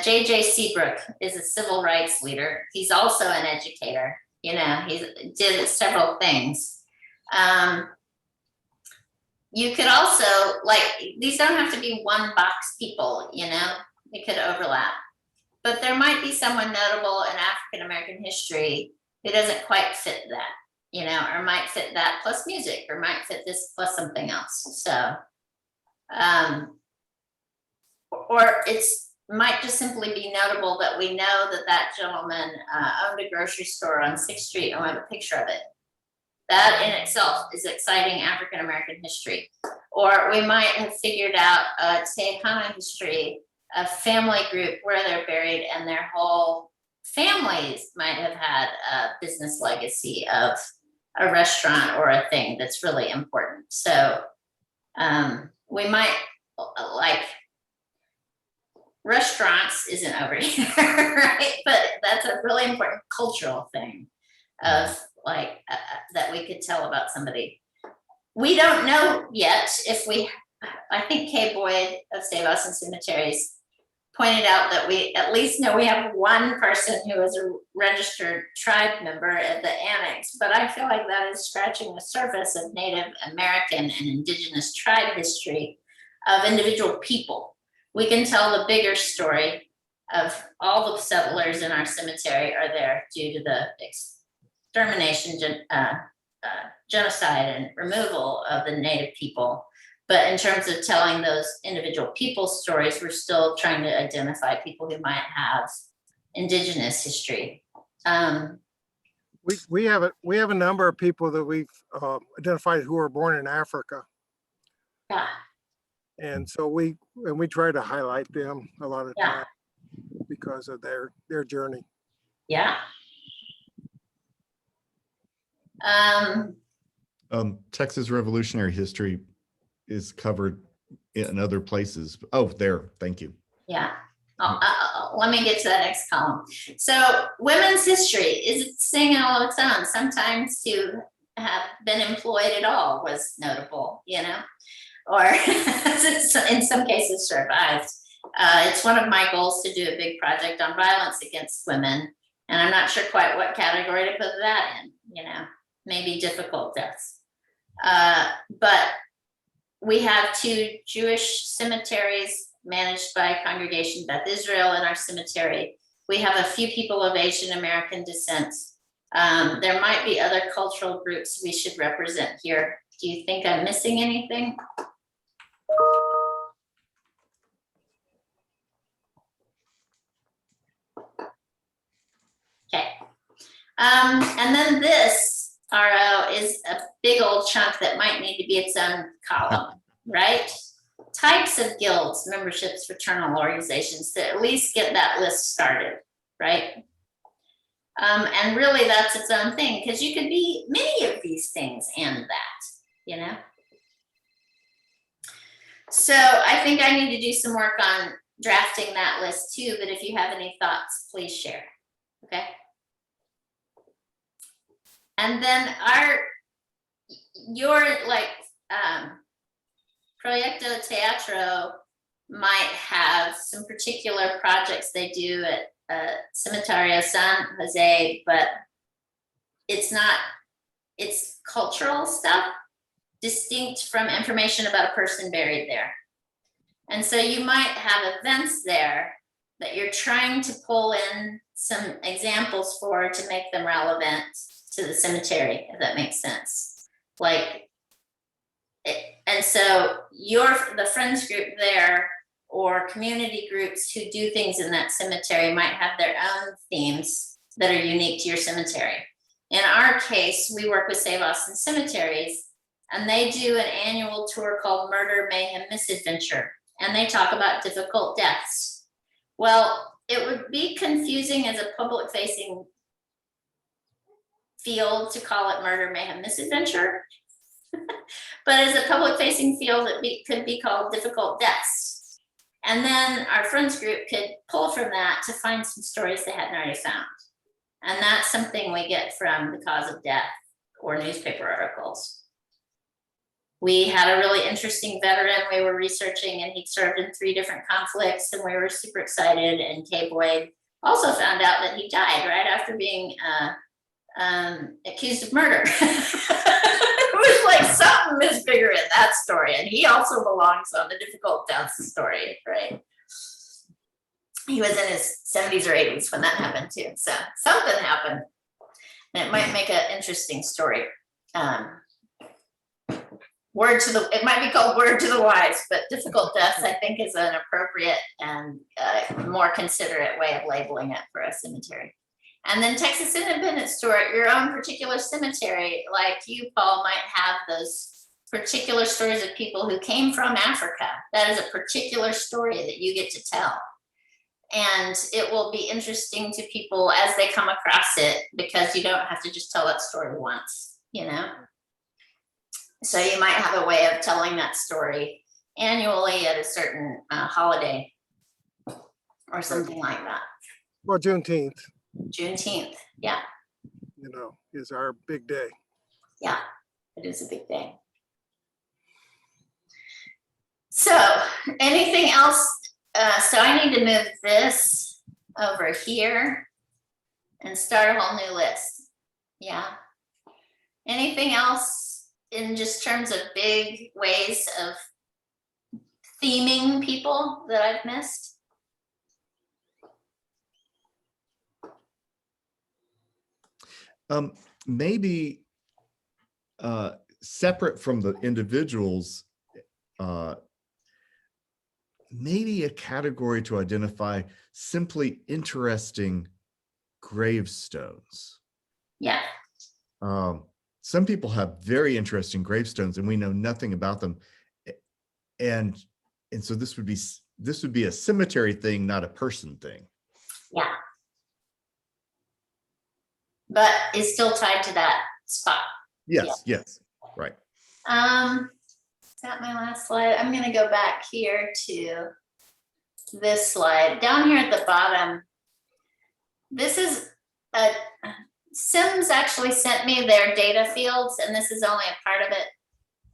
J.J. Seabrook is a civil rights leader. He's also an educator. You know, he did several things. You could also, like, these don't have to be one box people, you know, they could overlap. but there might be someone notable in African American history who doesn't quite fit that, you know, or might fit that plus music, or might fit this plus something else. So, or it's might just simply be notable that we know that that gentleman owned a grocery store on 6th Street, and we have a picture of it. That in itself is exciting African American history. Or we might have figured out a Tehana history, a family group where they're buried, and their whole families might have had a business legacy of a restaurant or a thing that's really important. So we might, like, restaurants isn't over here, right? But that's a really important cultural thing of like that we could tell about somebody. We don't know yet if we, I think Kay Boyd of Save Austin Cemeteries pointed out that we at least know we have one person who is a registered tribe member at the annex, but I feel like that is scratching the surface of Native American and indigenous tribe history of individual people. We can tell the bigger story of all the settlers in our cemetery are there due to the extermination, genocide, and removal of the Native people. But in terms of telling those individual people's stories, we're still trying to identify people who might have indigenous history. We have a number of people that we've identified who were born in Africa. Yeah. And so we try to highlight them a lot of Yeah. times because of their journey. Yeah. Texas Revolutionary history is covered in other places. Oh, there. Thank you. Yeah. Let me get to that next column. So women's history is a thing all its own. Sometimes to have been employed at all was notable, you know, or in some cases survived. It's one of my goals to do a big project on violence against women. And I'm not sure quite what category to put that in, you know, maybe difficult deaths. But we have 2 Jewish cemeteries managed by Congregation Beth Israel in our cemetery. We have a few people of Asian American descent. There might be other cultural groups we should represent here. Do you think I'm missing anything? Okay. And then this RO is a big old chunk that might need to be its own column, right? Types of guilds, memberships, fraternal organizations to at least get that list started, right? And really that's its own thing, because you could be many of these things and that, you know? So I think I need to do some work on drafting that list too, but if you have any thoughts, please share, okay? And then your like Proyecto Teatro might have some particular projects they do at Cementerio San Jose, but it's cultural stuff distinct from information about a person buried there. And so you might have events there that you're trying to pull in some examples for to make them relevant to the cemetery, if that makes sense. Like, and so the friends group there or community groups who do things in that cemetery might have their own themes that are unique to your cemetery. In our case, we work with Save Austin Cemeteries, and they do an annual tour called Murder, Mayhem, Misadventure, and they talk about difficult deaths. Well, it would be confusing as a public-facing field to call it Murder, Mayhem, Misadventure. But as a public-facing field, could be called Difficult Deaths. And then our friends group could pull from that to find some stories they hadn't already found. And that's something we get from The Cause of Death or newspaper articles. We had a really interesting veteran we were researching, and he'd served in 3 different conflicts, and we were super excited. And Kay Boyd also found out that he died right after being accused of murder. It was like something is bigger in that story, and he also belongs on the Difficult Deaths story, right? He was in his 70s or 80s when that happened too. So something happened. And it might make an interesting story. It might be called Word to the Wise, but difficult deaths, I think, is an appropriate and more considerate way of labeling it for a cemetery. And then Texas Independence Store, your own particular cemetery, like you, Paul, might have those particular stories of people who came from Africa. That is a particular story that you get to tell. And it will be interesting to people as they come across it, because you don't have to just tell that story once, you know? So you might have a way of telling that story annually at a certain holiday or something like that. Well, Juneteenth, Juneteenth, yeah, you know, is our big day. yeah, it is a big day. So anything else? So I need to move this over here and start a whole new list. Yeah. Anything else in just terms of big ways of theming people that I've missed? Maybe separate from the individuals, maybe a category to identify simply interesting gravestones. Yeah. Some people have very interesting gravestones and we know nothing about them. And so this would be a cemetery thing, not a person thing. Yeah. But it's still tied to that spot. Yes, yes, right. Is that my last slide? I'm going to go back here to this slide. Down here at the bottom, this is Sims actually sent me their data fields, and this is only a part of it.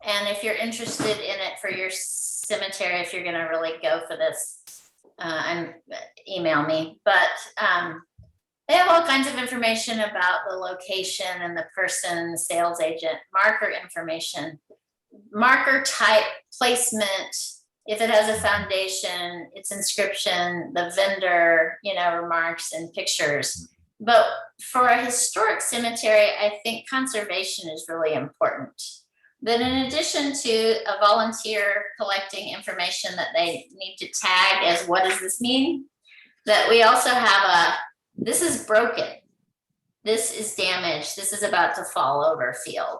And if you're interested in it for your cemetery, if you're going to really go for this, email me. But they have all kinds of information about the location and the person, the sales agent, marker information, marker type, placement, if it has a foundation, its inscription, the vendor, you know, remarks and pictures. But for a historic cemetery, I think conservation is really important. Then in addition to a volunteer collecting information that they need to tag as what does this mean, that we also have this is broken, this is damaged, this is about to fall over field.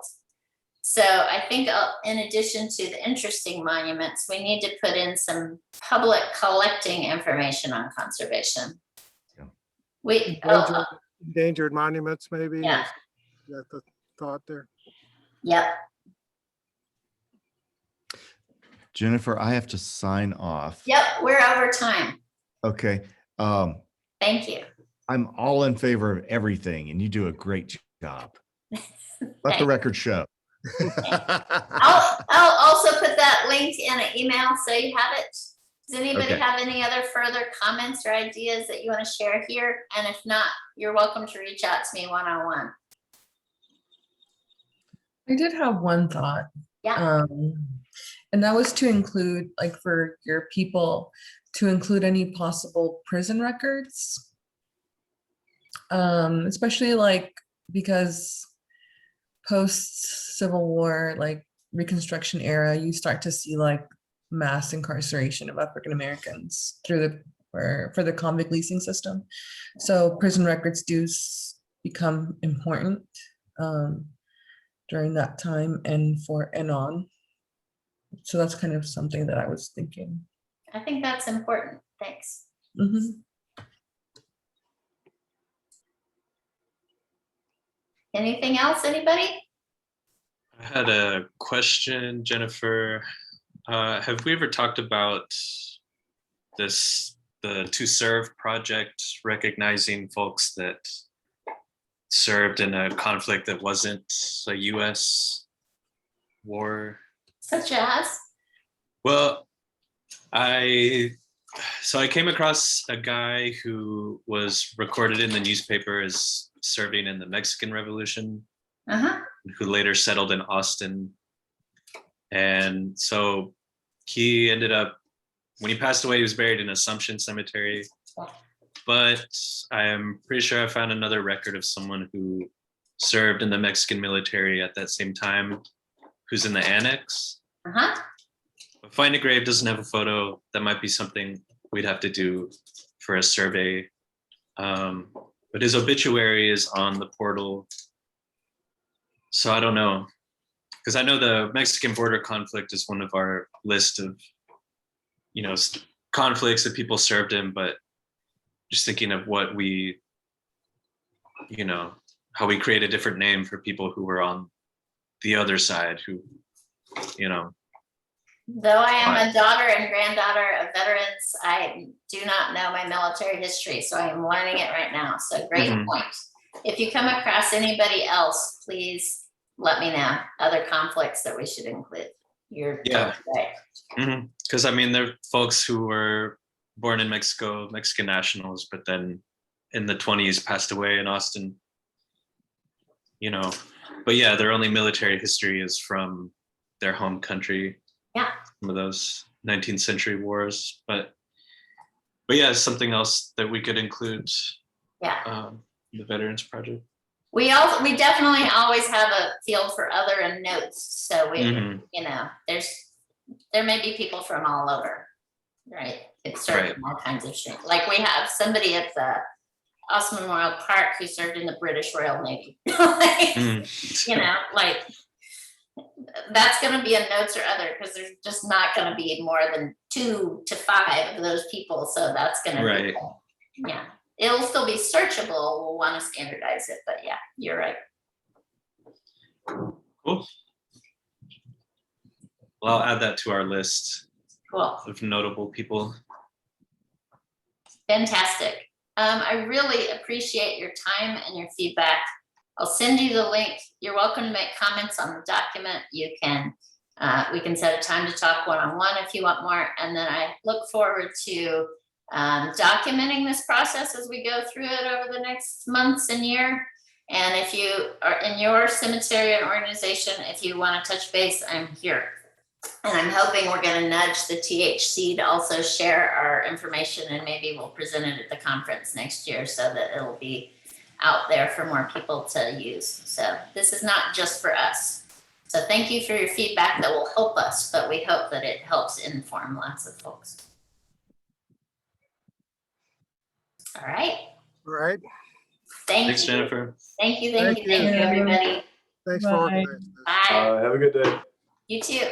So I think in addition to the interesting monuments, we need to put in some public collecting information on conservation. Yeah. We Endangered monuments, maybe. Yeah. Is that the thought there? Yep. Jennifer, I have to sign off. Yep, we're over time. Okay. Thank you. I'm all in favor of everything, and you do a great job. Let the record show. I'll also put that link in an email so you have it. Does anybody Okay. have any other further comments or ideas that you want to share here? And if not, you're welcome to reach out to me one-on-one. I did have one thought. Yeah. And that was to include, like, for your people, to include any possible prison records. Especially like because post-Civil War, like Reconstruction era, you start to see like mass incarceration of African Americans through for the convict leasing system. So prison records do become important during that time and on. So that's kind of something that I was thinking. I think that's important. Thanks. Mm-hmm. Anything else, anybody? I had a question, Jennifer. Have we ever talked about the To Serve project, recognizing folks that served in a conflict that wasn't a US war? Such as? Well, I came across a guy who was recorded in the newspaper as serving in the Mexican Revolution, who later settled in Austin. And so he ended up, when he passed away, he was buried in Assumption Cemetery. but I am pretty sure I found another record of someone who served in the Mexican military at that same time, who's in the annex. Uh-huh. But Find a Grave doesn't have a photo. That might be something we'd have to do for a survey. But his obituary is on the portal. So I don't know. Because I know the Mexican border conflict is one of our list of, conflicts that people served in, but just thinking of what we, how we create a different name for people who were on the other side, who, Though I am a daughter and granddaughter of veterans, I do not know my military history, so I am learning it right now. So great point. If you come across anybody else, please let me know other conflicts that we should include. You're totally right. Because I mean, there are folks who were born in Mexico, Mexican nationals, but then in the 1920s passed away in Austin. But yeah, their only military history is from their home country. Yeah. Some of those 19th century wars, but yeah, something else that we could include. Yeah. The Veterans Project. We definitely always have a field for other and notes. So we, there may be people from all over, right? It's served in all kinds of shit. Like we have somebody at the Austin Memorial Park who served in the British Royal Navy. That's going to be a notes or other, because there's just not going to be more than 2 to 5 of those people. So that's going to be, it'll still be searchable. We'll want to standardize it, but yeah, you're right. Cool. Well, I'll add that to our list of notable people. Fantastic. I really appreciate your time and your feedback. I'll send you the link. You're welcome to make comments on the document. You can, we can set a time to talk one-on-one if you want more. And then I look forward to documenting this process as we go through it over the next months and year. And if you are in your cemetery and organization, if you want to touch base, I'm here. And I'm hoping we're going to nudge the THC to also share our information, and maybe we'll present it at the conference next year so that it'll be out there for more people to use. So this is not just for us. So thank you for your feedback that will help us, but we hope that it helps inform lots of folks. All right. All right. Thanks, Jennifer. Thank you, everybody. Thanks for organizing this. Bye. Have a good day. You too.